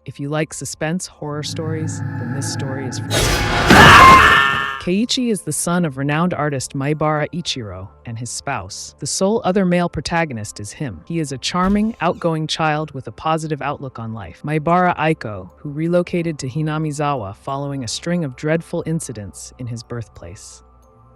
If you like suspense horror stories, then this story is for you. Keiichi is the son of renowned artist Maibara Ichiro and his spouse. The sole other male protagonist is him. He is a charming, outgoing child with a positive outlook on life. Maibara Aiko, who relocated to Hinamizawa following a string of dreadful incidents in his birthplace.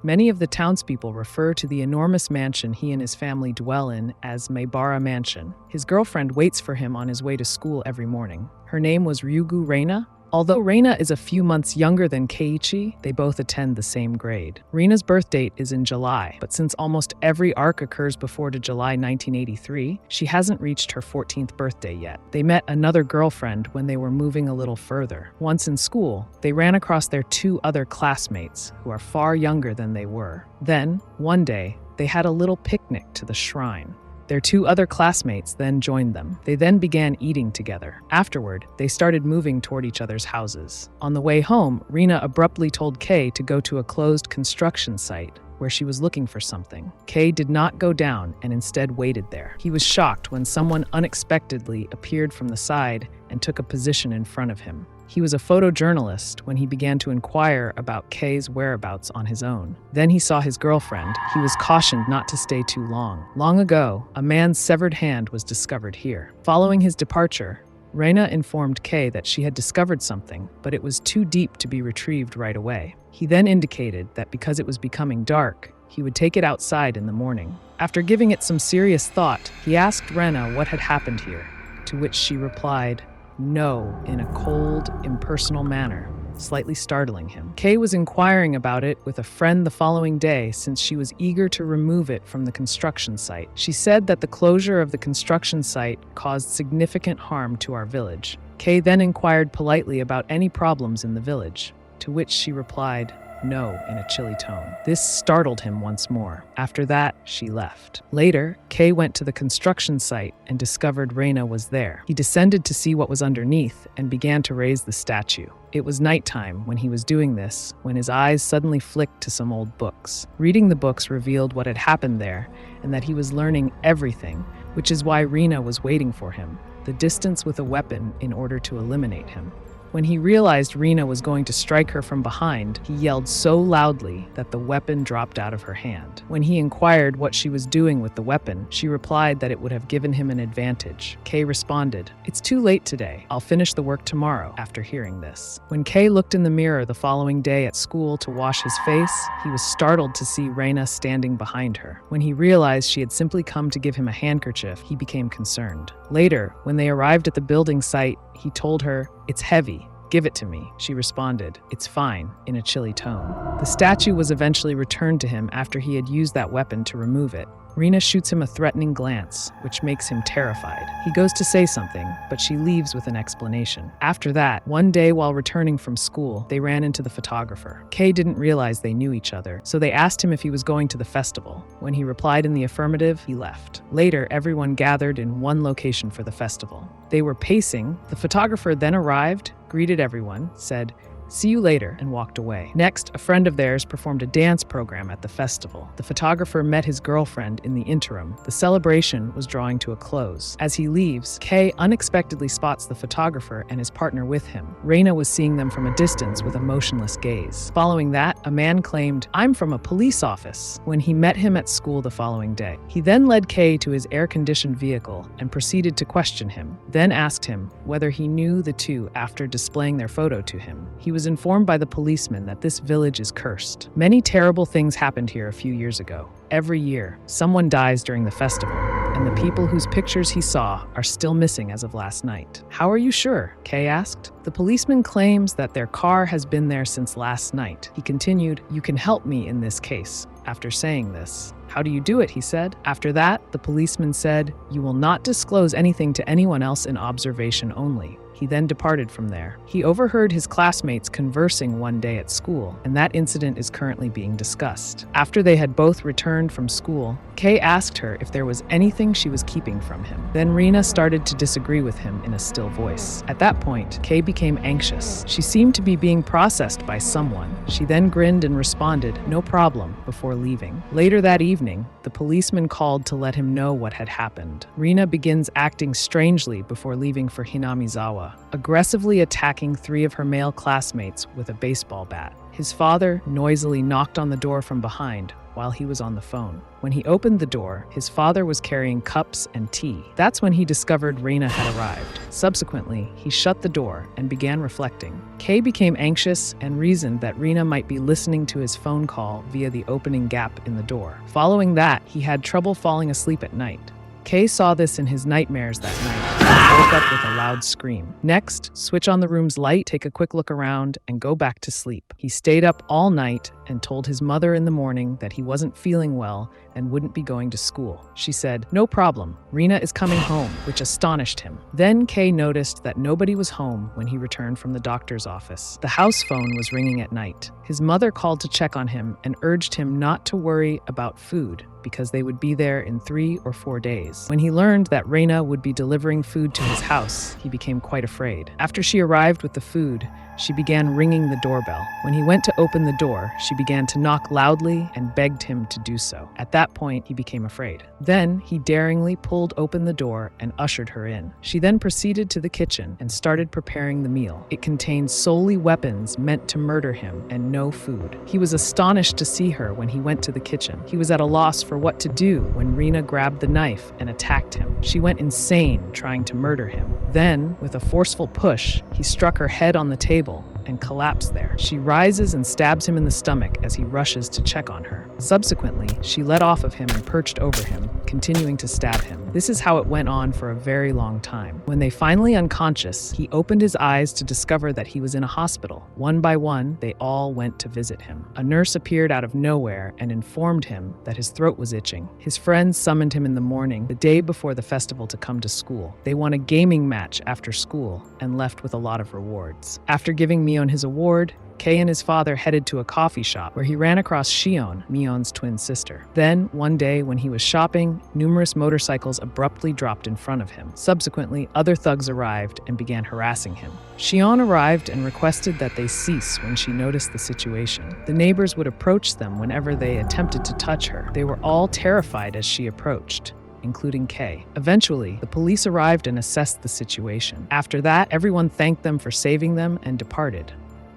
Many of the townspeople refer to the enormous mansion he and his family dwell in as Maibara Mansion. His girlfriend waits for him on his way to school every morning. Her name was Ryugu Reina. Although Reina is a few months younger than Keiichi, they both attend the same grade. Reina's birth date is in July, but since almost every arc occurs before July 1983, she hasn't reached her 14th birthday yet. They met another girlfriend when they were moving a little further. Once in school, they ran across their two other classmates, who are far younger than they were. Then, one day, they had a little picnic to the shrine. Their two other classmates then joined them. They then began eating together. Afterward, they started moving toward each other's houses. On the way home, Reina abruptly told Kei to go to a closed construction site where she was looking for something. Kei did not go down and instead waited there. He was shocked when someone unexpectedly appeared from the side and took a position in front of him. He was a photojournalist when he began to inquire about Kei's whereabouts on his own. Then he saw his girlfriend. He was cautioned not to stay too long. Long ago, a man's severed hand was discovered here. Following his departure, Reina informed Kei that she had discovered something, but it was too deep to be retrieved right away. He then indicated that because it was becoming dark, he would take it outside in the morning. After giving it some serious thought, he asked Reina what had happened here, to which she replied, "No," in a cold, impersonal manner, slightly startling him. Kei was inquiring about it with a friend the following day since she was eager to remove it from the construction site. She said that the closure of the construction site caused significant harm to our village. Kei then inquired politely about any problems in the village, to which she replied, "No," in a chilly tone. This startled him once more. After that, she left. Later, Kei went to the construction site and discovered Reina was there. He descended to see what was underneath and began to raise the statue. It was nighttime when he was doing this, when his eyes suddenly flicked to some old books. Reading the books revealed what had happened there and that he was learning everything, which is why Reina was waiting for him, the distance with a weapon in order to eliminate him. When he realized Reina was going to strike her from behind, he yelled so loudly that the weapon dropped out of her hand. When he inquired what she was doing with the weapon, she replied that it would have given him an advantage. Kei responded, "It's too late today. I'll finish the work tomorrow," after hearing this. When Kei looked in the mirror the following day at school to wash his face, he was startled to see Reina standing behind her. When he realized she had simply come to give him a handkerchief, he became concerned. Later, when they arrived at the building site, he told her, "It's heavy. Give it to me." She responded, "It's fine," in a chilly tone. The statue was eventually returned to him after he had used that weapon to remove it. Reina shoots him a threatening glance, which makes him terrified. He goes to say something, but she leaves with an explanation. After that, one day while returning from school, they ran into the photographer. Kei didn't realize they knew each other, so they asked him if he was going to the festival. When he replied in the affirmative, he left. Later, everyone gathered in one location for the festival. They were pacing. The photographer then arrived, greeted everyone, said, "See you later," and walked away. Next, a friend of theirs performed a dance program at the festival. The photographer met his girlfriend in the interim. The celebration was drawing to a close. As he leaves, Kei unexpectedly spots the photographer and his partner with him. Reina was seeing them from a distance with a motionless gaze. Following that, a man claimed, "I'm from a police office," when he met him at school the following day. He then led Kei to his air-conditioned vehicle and proceeded to question him, then asked him whether he knew the two after displaying their photo to him. He was informed by the policeman that this village is cursed. Many terrible things happened here a few years ago. Every year, someone dies during the festival, and the people whose pictures he saw are still missing as of last night. "How are you sure?" Kei asked. The policeman claims that their car has been there since last night. He continued, "You can help me in this case." After saying this, "How do you do it?" he said. After that, the policeman said, "You will not disclose anything to anyone else in observation only." He then departed from there. He overheard his classmates conversing one day at school, and that incident is currently being discussed. After they had both returned from school, Kei asked her if there was anything she was keeping from him. Then Reina started to disagree with him in a still voice. At that point, Kei became anxious. She seemed to be being processed by someone. She then grinned and responded, "No problem," before leaving. Later that evening, the policeman called to let him know what had happened. Reina begins acting strangely before leaving for Hinamizawa. Hinamizawa, aggressively attacking 3 of her male classmates with a baseball bat. His father noisily knocked on the door from behind while he was on the phone. When he opened the door, his father was carrying cups and tea. That's when he discovered Reina had arrived. Subsequently, he shut the door and began reflecting. Kay became anxious and reasoned that Reina might be listening to his phone call via the opening gap in the door. Following that, he had trouble falling asleep at night. Kay saw this in his nightmares that night and woke up with a loud scream. Next, switch on the room's light, take a quick look around, and go back to sleep. He stayed up all night and told his mother in the morning that he wasn't feeling well and wouldn't be going to school. She said, "No problem, Reina is coming home," which astonished him. Then Kay noticed that nobody was home when he returned from the doctor's office. The house phone was ringing at night. His mother called to check on him and urged him not to worry about food because they would be there in 3 or 4 days. When he learned that Reina would be delivering food to his house, he became quite afraid. After she arrived with the food, she began ringing the doorbell. When he went to open the door, she began to knock loudly and begged him to do so. At that point, he became afraid. Then, he daringly pulled open the door and ushered her in. She then proceeded to the kitchen and started preparing the meal. It contained solely weapons meant to murder him and no food. He was astonished to see her when he went to the kitchen. He was at a loss for what to do when Reina grabbed the knife and attacked him. She went insane trying to murder him. Then, with a forceful push, he struck her head on the table and collapsed there. She rises and stabs him in the stomach as he rushes to check on her. Subsequently, she let off of him and perched over him, continuing to stab him. This is how it went on for a very long time. When they finally unconscious, he opened his eyes to discover that he was in a hospital. One by one, they all went to visit him. A nurse appeared out of nowhere and informed him that his throat was itching. His friends summoned him in the morning, the day before the festival, to come to school. They won a gaming match after school and left with a lot of rewards. After giving Mion his award, Kay and his father headed to a coffee shop where he ran across Shion, Mion's twin sister. Then, one day when he was shopping, numerous motorcycles abruptly dropped in front of him. Subsequently, other thugs arrived and began harassing him. Shion arrived and requested that they cease when she noticed the situation. The neighbors would approach them whenever they attempted to touch her. They were all terrified as she approached, including Kay. Eventually, the police arrived and assessed the situation. After that, everyone thanked them for saving them and departed.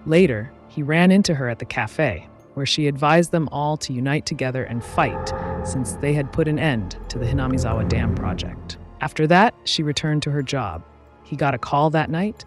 Later, he ran into her at the cafe, where she advised them all to unite together and fight, since they had put an end to the Hinamizawa Dam project. After that, she returned to her job. He got a call that night,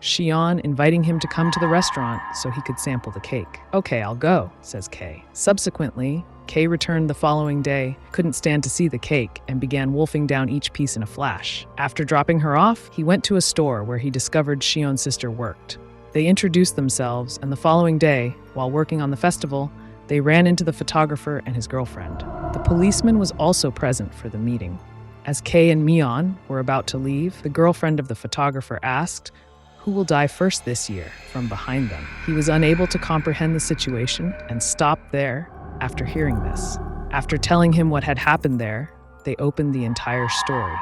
Shion inviting him to come to the restaurant so he could sample the cake. "Okay, I'll go," says Kay. Subsequently, Kay returned the following day, couldn't stand to see the cake, and began wolfing down each piece in a flash. After dropping her off, he went to a store where he discovered Shion's sister worked. They introduced themselves, and the following day, while working on the festival, they ran into the photographer and his girlfriend. The policeman was also present for the meeting. As Kay and Mion were about to leave, the girlfriend of the photographer asked, "Who will die first this year?" from behind them. He was unable to comprehend the situation and stopped there after hearing this. After telling him what had happened there, they opened the entire story.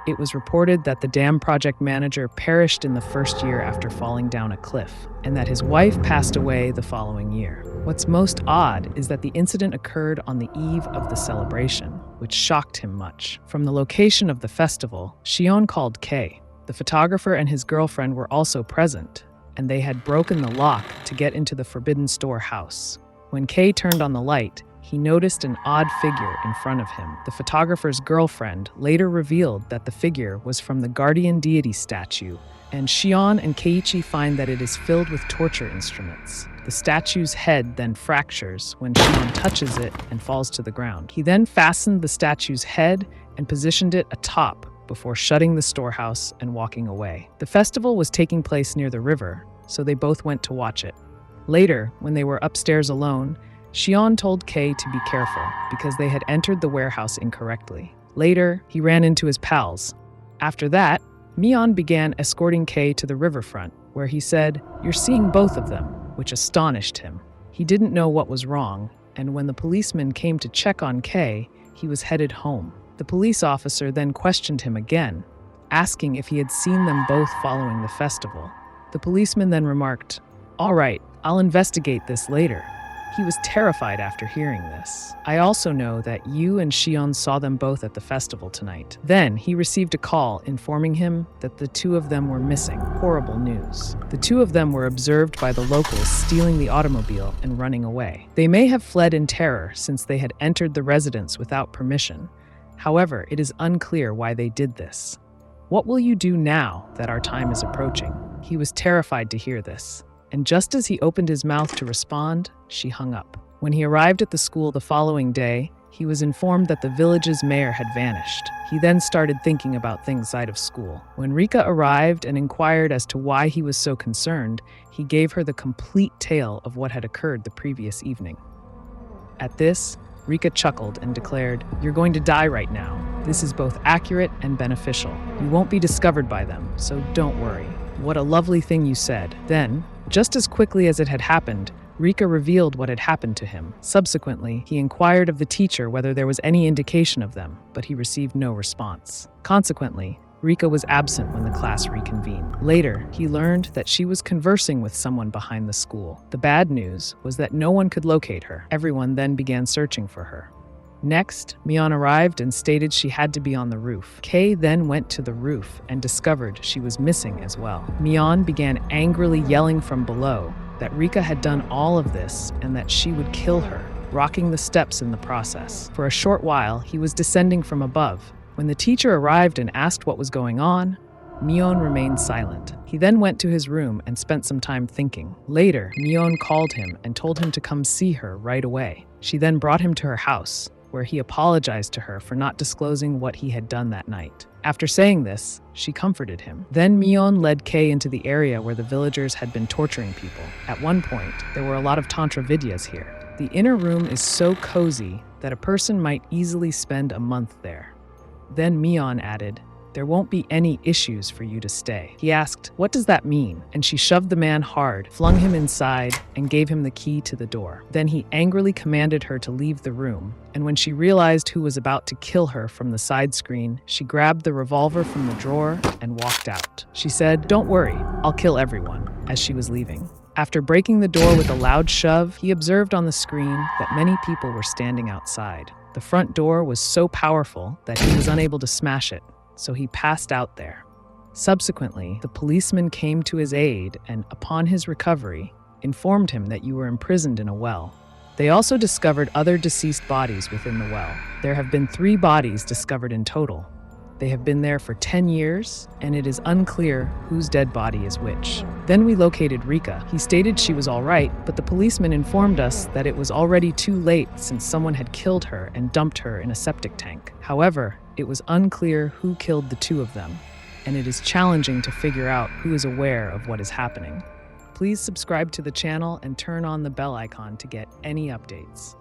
It was reported that the dam project manager perished in the first year after falling down a cliff, and that his wife passed away the following year. What's most odd is that the incident occurred on the eve of the celebration, which shocked him much. From the location of the festival, Shion called Kay. The photographer and his girlfriend were also present, and they had broken the lock to get into the Forbidden Store house. When Kay turned on the light, he noticed an odd figure in front of him. The photographer's girlfriend later revealed that the figure was from the guardian deity statue, and Shion and Keiichi find that it is filled with torture instruments. The statue's head then fractures when Shion touches it and falls to the ground. He then fastened the statue's head and positioned it atop before shutting the storehouse and walking away. The festival was taking place near the river, so they both went to watch it. Later, when they were upstairs alone, Shion told Kay to be careful because they had entered the warehouse incorrectly. Later, he ran into his pals. After that, Mion began escorting Kay to the riverfront, where he said, "You're seeing both of them," which astonished him. He didn't know what was wrong, and when the policeman came to check on Kay, he was headed home. The police officer then questioned him again, asking if he had seen them both following the festival. The policeman then remarked, "All right, I'll investigate this later." He was terrified after hearing this. I also know that you and Shion saw them both at the festival tonight. Then he received a call informing him that the two of them were missing. Horrible news. The two of them were observed by the locals stealing the automobile and running away. They may have fled in terror since they had entered the residence without permission. However, it is unclear why they did this. What will you do now that our time is approaching? He was terrified to hear this, and just as he opened his mouth to respond, she hung up. When he arrived at the school the following day, he was informed that the village's mayor had vanished. He then started thinking about things outside of school. When Rika arrived and inquired as to why he was so concerned, he gave her the complete tale of what had occurred the previous evening. At this, Rika chuckled and declared, "You're going to die right now. This is both accurate and beneficial. You won't be discovered by them, so don't worry. What a lovely thing you said." Then, just as quickly as it had happened, Rika revealed what had happened to him. Subsequently, he inquired of the teacher whether there was any indication of them, but he received no response. Consequently, Rika was absent when the class reconvened. Later, he learned that she was conversing with someone behind the school. The bad news was that no one could locate her. Everyone then began searching for her. Next, Mion arrived and stated she had to be on the roof. Kay then went to the roof and discovered she was missing as well. Mion began angrily yelling from below that Rika had done all of this and that she would kill her, rocking the steps in the process. For a short while, he was descending from above. When the teacher arrived and asked what was going on, Mion remained silent. He then went to his room and spent some time thinking. Later, Mion called him and told him to come see her right away. She then brought him to her house, where he apologized to her for not disclosing what he had done that night. After saying this, she comforted him. Then Mion led Kay into the area where the villagers had been torturing people. At one point, there were a lot of Tantra Vidyas here. The inner room is so cozy that a person might easily spend a month there. Then Mion added, "There won't be any issues for you to stay." He asked, "What does that mean?" And she shoved the man hard, flung him inside, and gave him the key to the door. Then he angrily commanded her to leave the room, and when she realized who was about to kill her from the side screen, she grabbed the revolver from the drawer and walked out. She said, "Don't worry, I'll kill everyone," as she was leaving. After breaking the door with a loud shove, he observed on the screen that many people were standing outside. The front door was so powerful that he was unable to smash it, so he passed out there. Subsequently, the policeman came to his aid and, upon his recovery, informed him that you were imprisoned in a well. They also discovered other deceased bodies within the well. There have been 3 bodies discovered in total. They have been there for 10 years, and it is unclear whose dead body is which. Then we located Rika. He stated she was all right, but the policeman informed us that it was already too late since someone had killed her and dumped her in a septic tank. However, it was unclear who killed the 2 of them, and it is challenging to figure out who is aware of what is happening. Please subscribe to the channel and turn on the bell icon to get any updates.